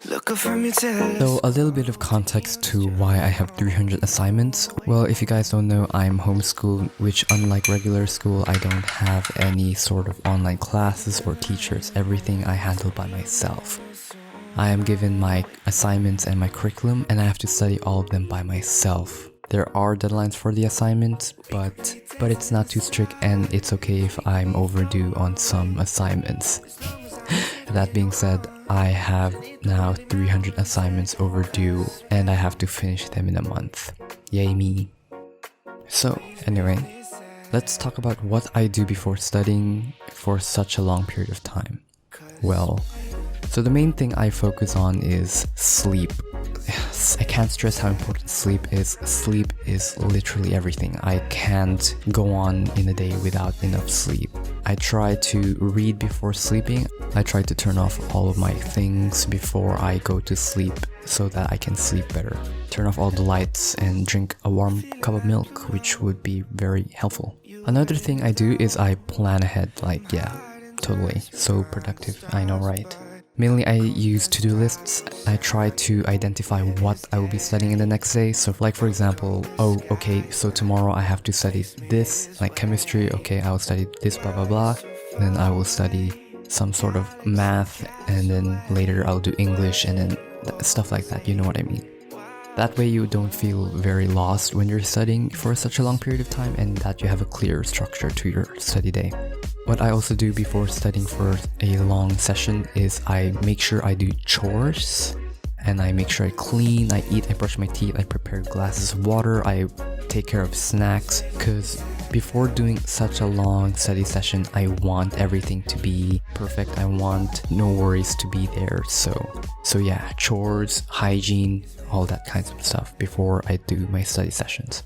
So a little bit of context to why I have 300 assignments. Well, if you guys don't know, I'm homeschooled, which unlike regular school, I don't have any sort of online classes or teachers. Everything I handle by myself. I am given my assignments and my curriculum, and I have to study all of them by myself. There are deadlines for the assignments, but it's not too strict, and it's okay if I'm overdue on some assignments. That being said, I have now 300 assignments overdue, and I have to finish them in a month. Yay me. So, anyway, let's talk about what I do before studying for such a long period of time. Well, so the main thing I focus on is sleep. I can't stress how important sleep is. Sleep is literally everything. I can't go on in a day without enough sleep. I try to read before sleeping. I try to turn off all of my things before I go to sleep so that I can sleep better. Turn off all the lights and drink a warm cup of milk, which would be very helpful. Another thing I do is I plan ahead, totally. So productive, I know, right? Mainly I use to-do lists. I try to identify what I will be studying in the next day. So like for example, so tomorrow I have to study this, like chemistry, I will study this blah blah blah. Then I will study some sort of math, and then later I'll do English, and then stuff like that, you know what I mean. That way you don't feel very lost when you're studying for such a long period of time, and that you have a clear structure to your study day. What I also do before studying for a long session is I make sure I do chores, and I make sure I clean, I eat, I brush my teeth, I prepare glasses of water, I take care of snacks, because before doing such a long study session, I want everything to be perfect. I want no worries to be there. So yeah, chores, hygiene, all that kinds of stuff before I do my study sessions.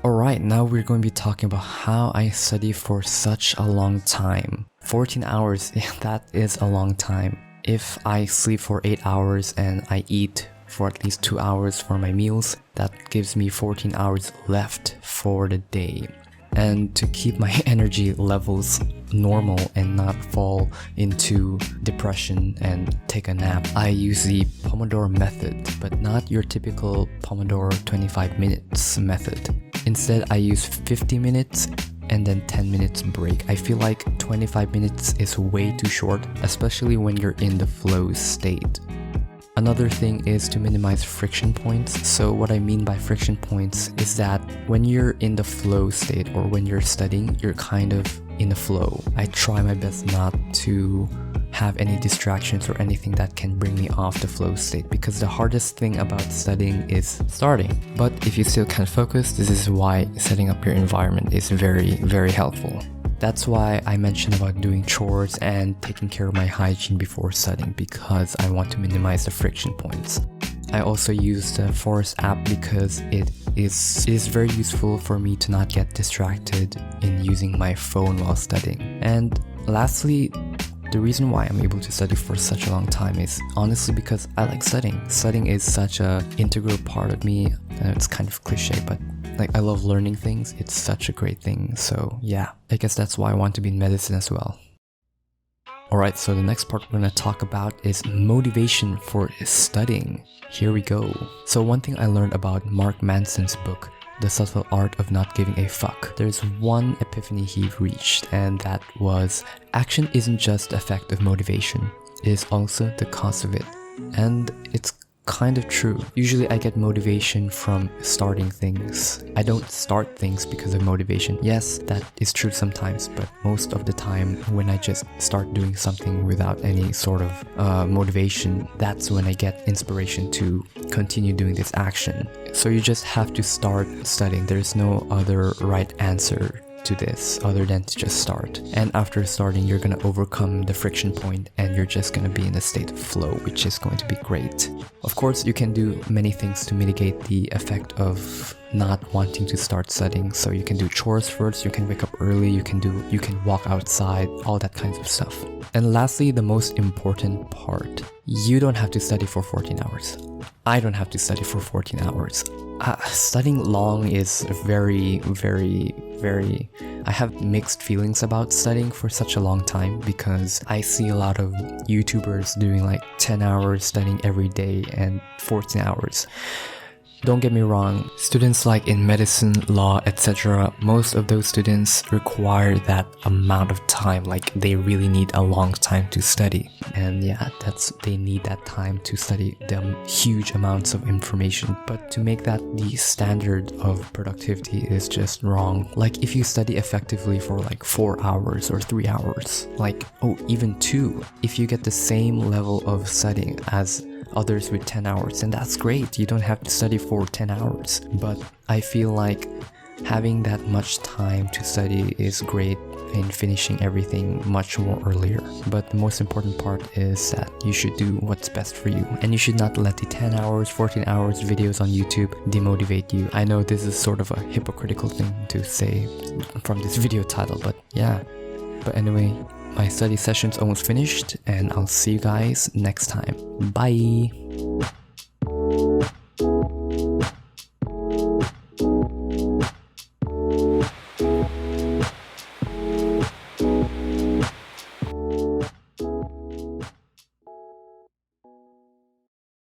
Alright, now we're going to be talking about how I study for such a long time. 14 hours, that is a long time. If I sleep for 8 hours and I eat for at least 2 hours for my meals, that gives me 14 hours left for the day. And to keep my energy levels normal and not fall into depression and take a nap, I use the Pomodoro method, but not your typical Pomodoro 25 minutes method. Instead, I use 50 minutes and then 10 minutes break. I feel like 25 minutes is way too short, especially when you're in the flow state. Another thing is to minimize friction points. So what I mean by friction points is that when you're in the flow state or when you're studying, you're kind of in the flow. I try my best not to have any distractions or anything that can bring me off the flow state, because the hardest thing about studying is starting. But if you still can't focus, this is why setting up your environment is very, very helpful. That's why I mentioned about doing chores and taking care of my hygiene before studying, because I want to minimize the friction points. I also use the Forest app because it is very useful for me to not get distracted in using my phone while studying. And lastly, the reason why I'm able to study for such a long time is honestly because I like studying. Studying is such an integral part of me. It's kind of cliche, but I love learning things. It's such a great thing. So yeah, I guess that's why I want to be in medicine as well. Alright, so the next part we're going to talk about is motivation for studying. Here we go. So one thing I learned about Mark Manson's book, The Subtle Art of Not Giving a Fuck, there's one epiphany he reached, and that was action isn't just the effect of motivation, it is also the cause of it. And it's kind of true. Usually I get motivation from starting things. I don't start things because of motivation. Yes, that is true sometimes, but most of the time when I just start doing something without any sort of motivation, that's when I get inspiration to continue doing this action. So you just have to start studying. There's no other right answer to this other than to just start. And after starting, you're gonna overcome the friction point and you're just gonna be in a state of flow, which is going to be great. Of course, you can do many things to mitigate the effect of not wanting to start studying. So you can do chores first, you can wake up early, you can walk outside, all that kinds of stuff. And lastly, the most important part, you don't have to study for 14 hours. I don't have to study for 14 hours. Studying long is very, I have mixed feelings about studying for such a long time, because I see a lot of YouTubers doing like 10 hours studying every day and 14 hours. Don't get me wrong, students like in medicine, law, etc., most of those students require that amount of time, like they really need a long time to study. And yeah, they need that time to study them huge amounts of information. But to make that the standard of productivity is just wrong. Like if you study effectively for like 4 hours or 3 hours, like, even 2, if you get the same level of studying as others with 10 hours, and that's great. You don't have to study for 10 hours. But I feel like having that much time to study is great in finishing everything much more earlier. But the most important part is that you should do what's best for you, and you should not let the 10 hours, 14 hours videos on YouTube demotivate you. I know this is sort of a hypocritical thing to say from this video title, but yeah. But anyway, my study session's almost finished, and I'll see you guys next time. Bye!